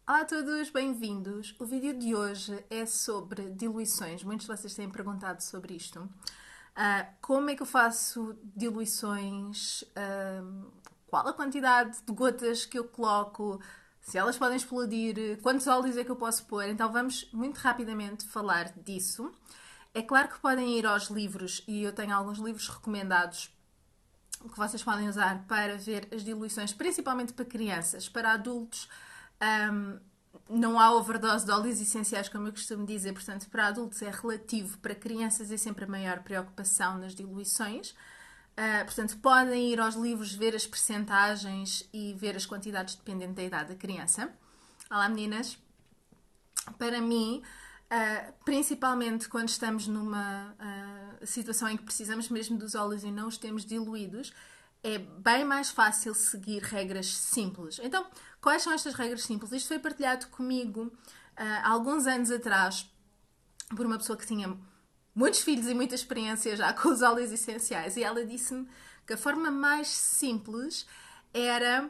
Olá a todos, bem-vindos. O vídeo de hoje é sobre diluições. Muitos de vocês têm perguntado sobre isto. Como é que eu faço diluições? Qual a quantidade de gotas que eu coloco? Se elas podem explodir? Quantos óleos é que eu posso pôr? Então vamos muito rapidamente falar disso. É claro que podem ir aos livros e eu tenho alguns livros recomendados que vocês podem usar para ver as diluições, principalmente para crianças. Para adultos, não há overdose de óleos essenciais, como eu costumo dizer, portanto, para adultos é relativo, para crianças é sempre a maior preocupação nas diluições. Portanto, podem ir aos livros ver as percentagens e ver as quantidades dependendo da idade da criança. Olá, meninas! Para mim, principalmente quando estamos numa situação em que precisamos mesmo dos óleos e não os temos diluídos, é bem mais fácil seguir regras simples. Então, quais são estas regras simples? Isto foi partilhado comigo há alguns anos atrás por uma pessoa que tinha muitos filhos e muita experiência já com os óleos essenciais, e ela disse-me que a forma mais simples era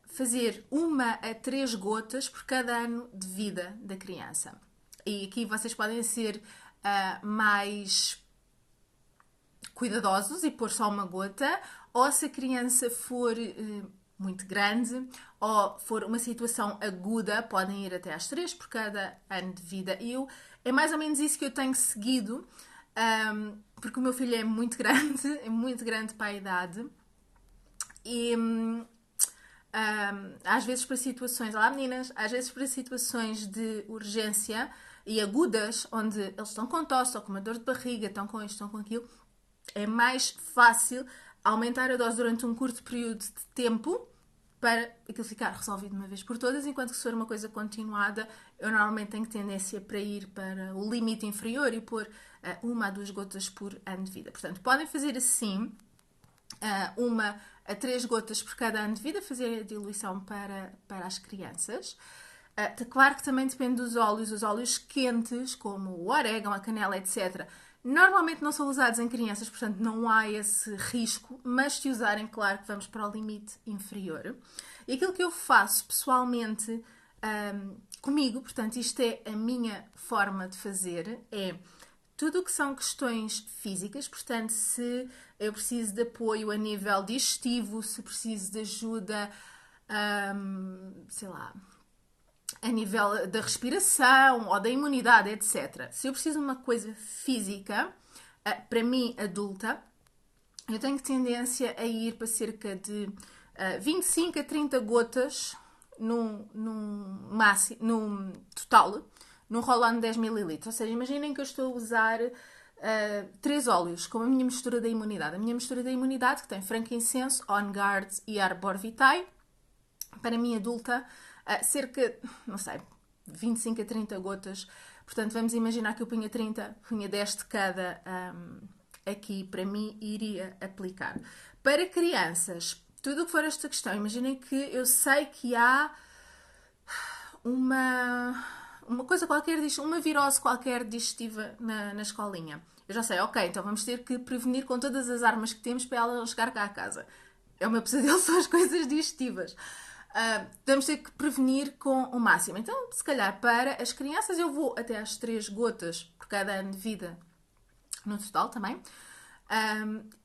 fazer 1 a 3 gotas por cada ano de vida da criança. E aqui vocês podem ser mais cuidadosos e pôr só 1 gota, ou se a criança for muito grande ou for uma situação aguda, podem ir até às 3 por cada ano de vida. É mais ou menos isso que eu tenho seguido, porque o meu filho é muito grande para a idade. E às vezes para situações, olá meninas, às vezes para situações de urgência e agudas, onde eles estão com tosse ou com uma dor de barriga, estão com isto, estão com aquilo, é mais fácil aumentar a dose durante um curto período de tempo para aquilo ficar resolvido de uma vez por todas, enquanto que se for uma coisa continuada, eu normalmente tenho tendência para ir para o limite inferior e pôr 1 a 2 gotas por ano de vida. Portanto, podem fazer assim, 1 a 3 gotas por cada ano de vida, fazer a diluição para as crianças. Claro que também depende dos óleos. Os óleos quentes, como o orégano, a canela, etc., normalmente não são usados em crianças, portanto não há esse risco, mas se usarem, claro que vamos para o limite inferior. E aquilo que eu faço pessoalmente comigo, portanto isto é a minha forma de fazer, é tudo o que são questões físicas, portanto se eu preciso de apoio a nível digestivo, se preciso de ajuda, sei lá, a nível da respiração ou da imunidade, etc. Se eu preciso de uma coisa física, para mim, adulta, eu tenho tendência a ir para cerca de 25 a 30 gotas num total, num roll-on de 10 ml. Ou seja, imaginem que eu estou a usar 3 óleos, como a minha mistura da imunidade. A minha mistura da imunidade, que tem frankincenso, On Guard e Arbor Vitae, para mim adulta, cerca, não sei, 25 a 30 gotas. Portanto, vamos imaginar que eu punha 30, punha 10 de cada aqui, para mim, iria aplicar. Para crianças, tudo o que for esta questão, imaginem que eu sei que há uma coisa qualquer, uma virose qualquer digestiva na escolinha. Eu já sei, ok, então vamos ter que prevenir com todas as armas que temos para ela não chegar cá a casa. É o meu pesadelo, são as coisas digestivas. Vamos ter que prevenir com o máximo. Então, se calhar, para as crianças, eu vou até às 3 gotas por cada ano de vida no total também.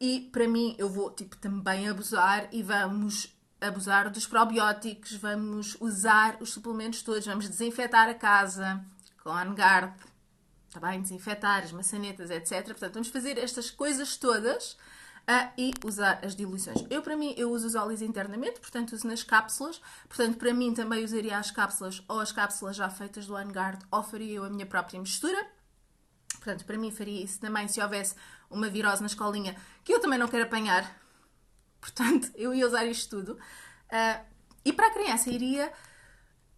E para mim, eu vou também abusar e vamos abusar dos probióticos, vamos usar os suplementos todos, vamos desinfetar a casa com On Guard, tá bem? Desinfetar as maçanetas, etc. Portanto, vamos fazer estas coisas todas e usar as diluições. Para mim, eu uso os óleos internamente, portanto, uso nas cápsulas. Portanto, para mim, também usaria as cápsulas ou as cápsulas já feitas do On Guard, ou faria eu a minha própria mistura. Portanto, para mim, faria isso também se houvesse uma virose na escolinha, que eu também não quero apanhar. Portanto, eu ia usar isto tudo. E para a criança, iria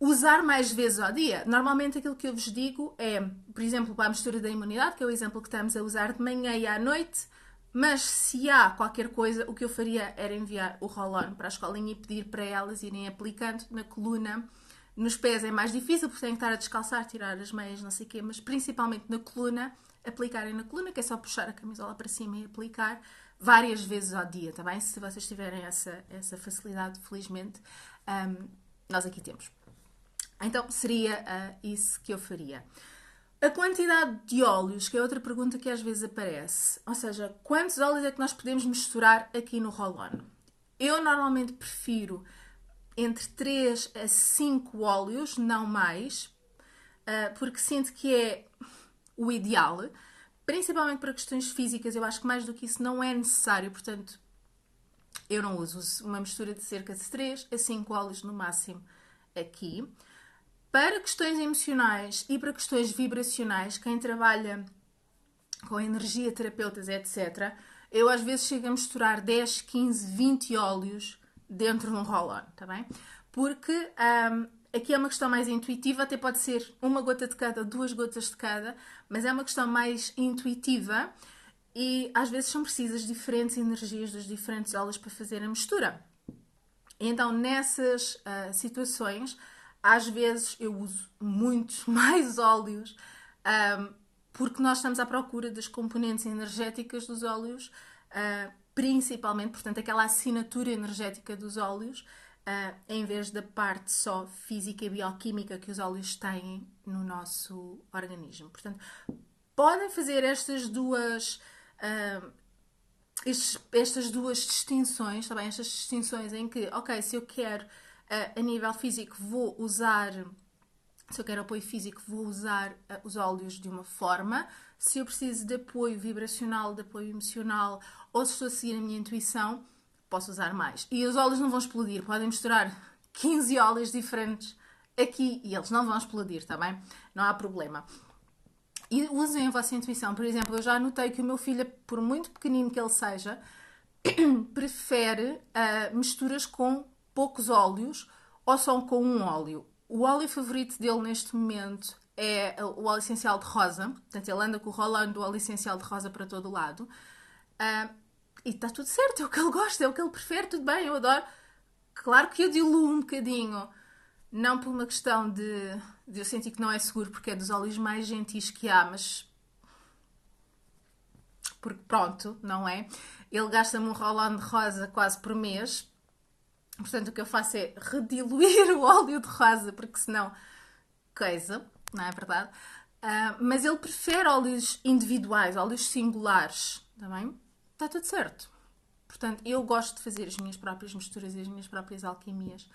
usar mais vezes ao dia. Normalmente aquilo que eu vos digo é, por exemplo, para a mistura da imunidade, que é o exemplo que estamos a usar de manhã e à noite, mas se há qualquer coisa, o que eu faria era enviar o roll-on para a escolinha e pedir para elas irem aplicando na coluna. Nos pés é mais difícil, porque têm que estar a descalçar, tirar as meias, não sei o quê, mas principalmente na coluna, aplicarem na coluna, que é só puxar a camisola para cima e aplicar várias vezes ao dia, tá bem? Se vocês tiverem essa facilidade, felizmente, nós aqui temos. Então seria isso que eu faria. A quantidade de óleos, que é outra pergunta que às vezes aparece. Ou seja, quantos óleos é que nós podemos misturar aqui no roll-on? Eu normalmente prefiro entre 3 a 5 óleos, não mais, porque sinto que é o ideal. Principalmente para questões físicas, eu acho que mais do que isso não é necessário, portanto, eu não uso uma mistura de cerca de 3 a 5 óleos no máximo aqui. Para questões emocionais e para questões vibracionais, quem trabalha com energia, terapeutas, etc., eu às vezes chego a misturar 10, 15, 20 óleos dentro de um roll-on, tá bem? Porque aqui é uma questão mais intuitiva, até pode ser uma gota de cada, 2 gotas de cada, mas é uma questão mais intuitiva e às vezes são precisas diferentes energias dos diferentes óleos para fazer a mistura. E então, nessas situações, às vezes eu uso muitos mais óleos, porque nós estamos à procura das componentes energéticas dos óleos, principalmente, portanto, aquela assinatura energética dos óleos, em vez da parte só física e bioquímica que os óleos têm no nosso organismo. Portanto, podem fazer estas duas distinções, tá bem? Estas distinções em que, ok, se eu quero a nível físico vou usar, se eu quero apoio físico vou usar os óleos de uma forma, se eu preciso de apoio vibracional, de apoio emocional, ou se estou a seguir a minha intuição, posso usar mais. E os óleos não vão explodir, podem misturar 15 óleos diferentes aqui e eles não vão explodir, tá bem? Não há problema. E usem a vossa intuição. Por exemplo, eu já notei que o meu filho, por muito pequenino que ele seja, prefere misturas com poucos óleos ou só com um óleo. O óleo favorito dele neste momento é o óleo essencial de rosa. Portanto, ele anda com o rolando do óleo essencial de rosa para todo o lado. E está tudo certo, é o que ele gosta, é o que ele prefere, tudo bem, eu adoro. Claro que eu diluo um bocadinho, não por uma questão de eu sentir que não é seguro, porque é dos óleos mais gentis que há, mas porque pronto, não é? Ele gasta-me um roll-on de rosa quase por mês, portanto o que eu faço é rediluir o óleo de rosa, porque senão, coisa, não é verdade? Mas ele prefere óleos individuais, óleos singulares, está bem? Está tudo certo. Portanto, eu gosto de fazer as minhas próprias misturas e as minhas próprias alquimias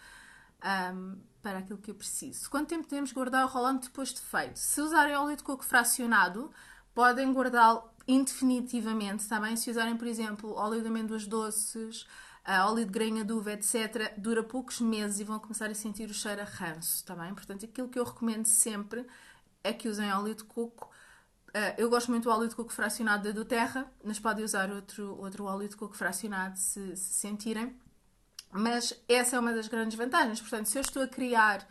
para aquilo que eu preciso. Quanto tempo podemos guardar o rolante depois de feito? Se usarem óleo de coco fracionado, podem guardá-lo indefinitivamente, está bem? Se usarem, por exemplo, óleo de amêndoas doces, óleo de grainha de uva, etc., dura poucos meses e vão começar a sentir o cheiro a ranço, está bem? Portanto, aquilo que eu recomendo sempre é que usem óleo de coco. Eu gosto muito do óleo de coco fracionado da doTERRA, mas podem usar outro óleo de coco fracionado se sentirem. Mas essa é uma das grandes vantagens. Portanto, se eu estou a criar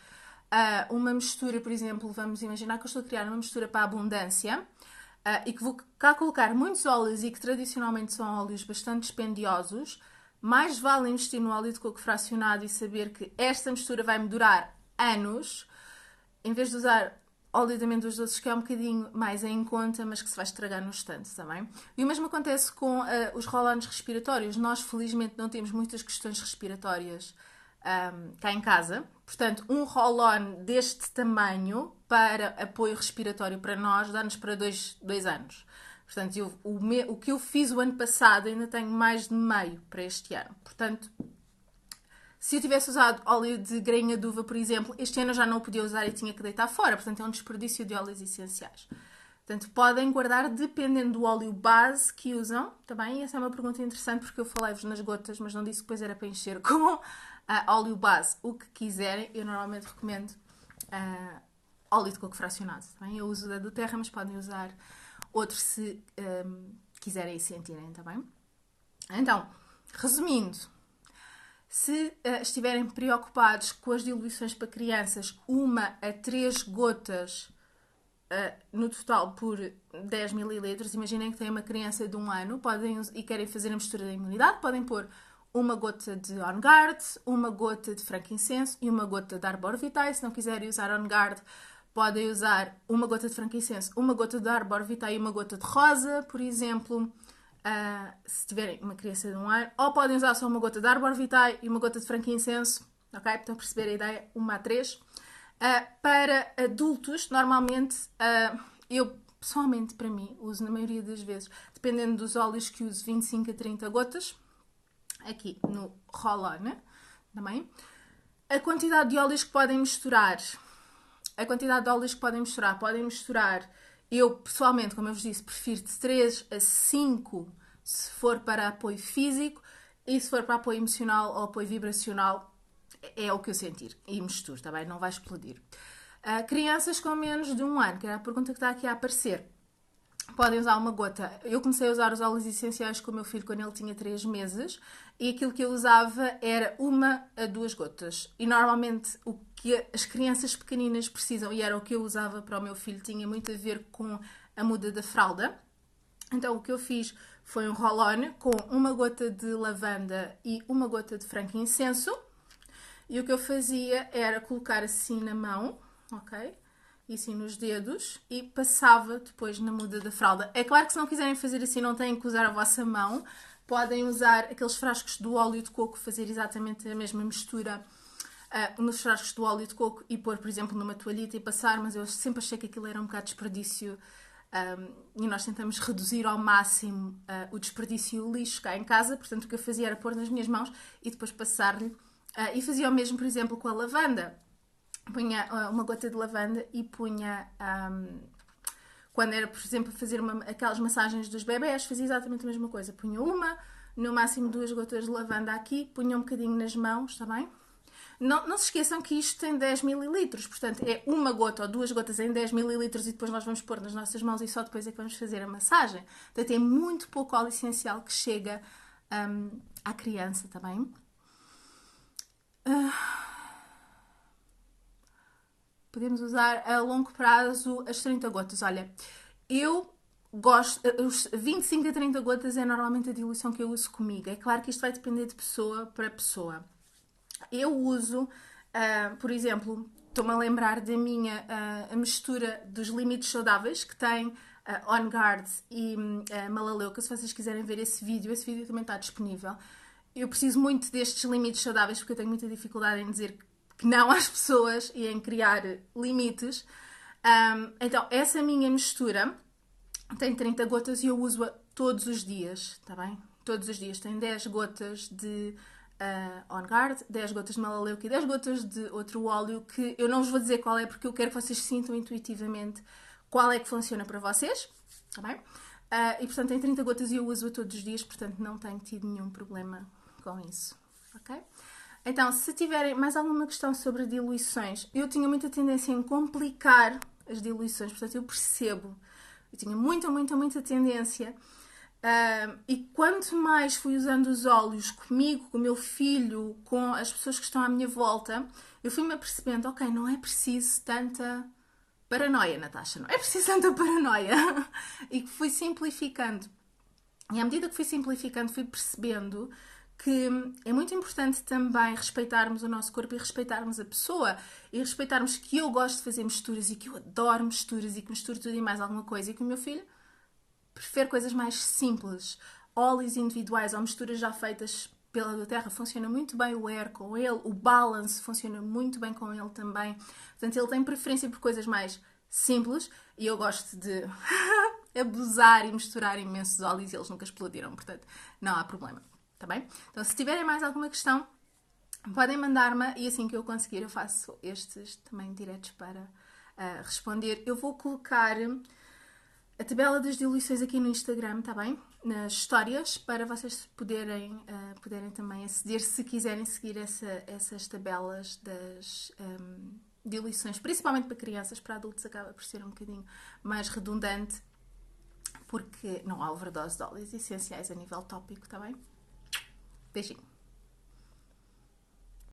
uma mistura, por exemplo, vamos imaginar que eu estou a criar uma mistura para a abundância e que vou cá colocar muitos óleos e que tradicionalmente são óleos bastante dispendiosos, mais vale investir no óleo de coco fracionado e saber que esta mistura vai-me durar anos, em vez de usar óleo de amêndoas doces, que é um bocadinho mais em conta, mas que se vai estragar no instante também. E o mesmo acontece com os roll-ons respiratórios. Nós, felizmente, não temos muitas questões respiratórias cá em casa. Portanto, um roll-on deste tamanho para apoio respiratório para nós dá-nos para 2 anos. Portanto, o que eu fiz o ano passado ainda tenho mais de meio para este ano. Portanto, se eu tivesse usado óleo de grainha de uva, por exemplo, este ano eu já não o podia usar e tinha que deitar fora. Portanto, é um desperdício de óleos essenciais. Portanto, podem guardar dependendo do óleo base que usam. Tá bem? Essa é uma pergunta interessante porque eu falei-vos nas gotas, mas não disse que depois era para encher com óleo base. O que quiserem, eu normalmente recomendo óleo de coco fracionado. Tá bem? Eu uso da doTERRA, mas podem usar outro se quiserem e sentirem. Tá bem? Então, resumindo, se estiverem preocupados com as diluições para crianças, 1 a 3 gotas no total por 10 mililitros, imaginem que têm uma criança de 1 ano e querem fazer a mistura da imunidade, podem pôr 1 gota de On Guard, 1 gota de frankincenso e 1 gota de Arbor Vitae. Se não quiserem usar On Guard, podem usar 1 gota de frankincenso, 1 gota de Arbor Vitae e 1 gota de rosa, por exemplo. Se tiverem uma criança de 1 ano, ou podem usar só 1 gota de Arbor Vitae e 1 gota de frankincenso, ok? Estão a perceber a ideia? 1 a 3. Para adultos, normalmente, eu pessoalmente, para mim, uso na maioria das vezes, dependendo dos óleos que uso, 25 a 30 gotas, aqui no roll-on, também. A quantidade de óleos que podem misturar, podem misturar, eu pessoalmente, como eu vos disse, prefiro de 3 a 5 se for para apoio físico, e se for para apoio emocional ou apoio vibracional, é o que eu sentir. E misturo, tá bem? Não vai explodir. Crianças com menos de 1 ano, que era a pergunta que está aqui a aparecer, podem usar uma gota. Eu comecei a usar os óleos essenciais com o meu filho quando ele tinha 3 meses, e aquilo que eu usava era 1 a 2 gotas. E normalmente o que as crianças pequeninas precisam, e era o que eu usava para o meu filho, tinha muito a ver com a muda da fralda. Então o que eu fiz foi um roll-on com 1 gota de lavanda e 1 gota de frankincenso. E o que eu fazia era colocar assim na mão, ok? E assim nos dedos, e passava depois na muda da fralda. É claro que se não quiserem fazer assim, não têm que usar a vossa mão. Podem usar aqueles frascos do óleo de coco, fazer exatamente a mesma mistura nos frascos do óleo de coco e pôr, por exemplo, numa toalhita e passar, mas eu sempre achei que aquilo era um bocado de desperdício. E nós tentamos reduzir ao máximo o desperdício e o lixo cá em casa. Portanto, o que eu fazia era pôr nas minhas mãos e depois passar-lhe. E fazia o mesmo, por exemplo, com a lavanda. Punha 1 gota de lavanda e punha... quando era, por exemplo, fazer aquelas massagens dos bebés, fazia exatamente a mesma coisa. Punha no máximo 2 gotas de lavanda aqui, punha um bocadinho nas mãos, está bem? Não se esqueçam que isto tem 10 mililitros, portanto é 1 gota ou 2 gotas em 10 mililitros e depois nós vamos pôr nas nossas mãos e só depois é que vamos fazer a massagem. Portanto é muito pouco óleo essencial que chega à criança, está bem? Podemos usar a longo prazo as 30 gotas. Olha, eu gosto, os 25 a 30 gotas é normalmente a diluição que eu uso comigo. É claro que isto vai depender de pessoa para pessoa. Eu uso, por exemplo, estou-me a lembrar da minha a mistura dos limites saudáveis que tem On Guard e Melaleuca. Se vocês quiserem ver esse vídeo também está disponível. Eu preciso muito destes limites saudáveis porque eu tenho muita dificuldade em dizer que não às pessoas e em criar limites. Então, essa minha mistura tem 30 gotas e eu uso-a todos os dias, está bem? Todos os dias. Tem 10 gotas de On Guard, 10 gotas de Melaleuca e 10 gotas de outro óleo que eu não vos vou dizer qual é porque eu quero que vocês sintam intuitivamente qual é que funciona para vocês, está bem? E portanto tem 30 gotas e eu uso-a todos os dias, portanto não tenho tido nenhum problema com isso, ok? Então, se tiverem mais alguma questão sobre diluições, eu tinha muita tendência em complicar as diluições, portanto eu percebo, eu tinha muita tendência. E quanto mais fui usando os óleos comigo, com o meu filho, com as pessoas que estão à minha volta, eu fui-me apercebendo, ok, não é preciso tanta paranoia, Natasha, não é preciso tanta paranoia. E que fui simplificando. E à medida que fui simplificando, fui percebendo que é muito importante também respeitarmos o nosso corpo e respeitarmos a pessoa e respeitarmos que eu gosto de fazer misturas e que eu adoro misturas e que misturo tudo e mais alguma coisa e que o meu filho prefere coisas mais simples. Óleos individuais ou misturas já feitas pela do Terra funciona muito bem o Air com ele, o Balance funciona muito bem com ele também. Portanto, ele tem preferência por coisas mais simples e eu gosto de abusar e misturar imensos óleos e eles nunca explodiram, portanto, não há problema. Tá bem? Então, se tiverem mais alguma questão, podem mandar-me e assim que eu conseguir eu faço estes também diretos para responder. Eu vou colocar a tabela das diluições aqui no Instagram, tá bem? Nas histórias, para vocês poderem também aceder, se quiserem seguir essas tabelas das diluições, principalmente para crianças, para adultos acaba por ser um bocadinho mais redundante, porque não há overdose de óleos essenciais a nível tópico, tá bem? Beijinho.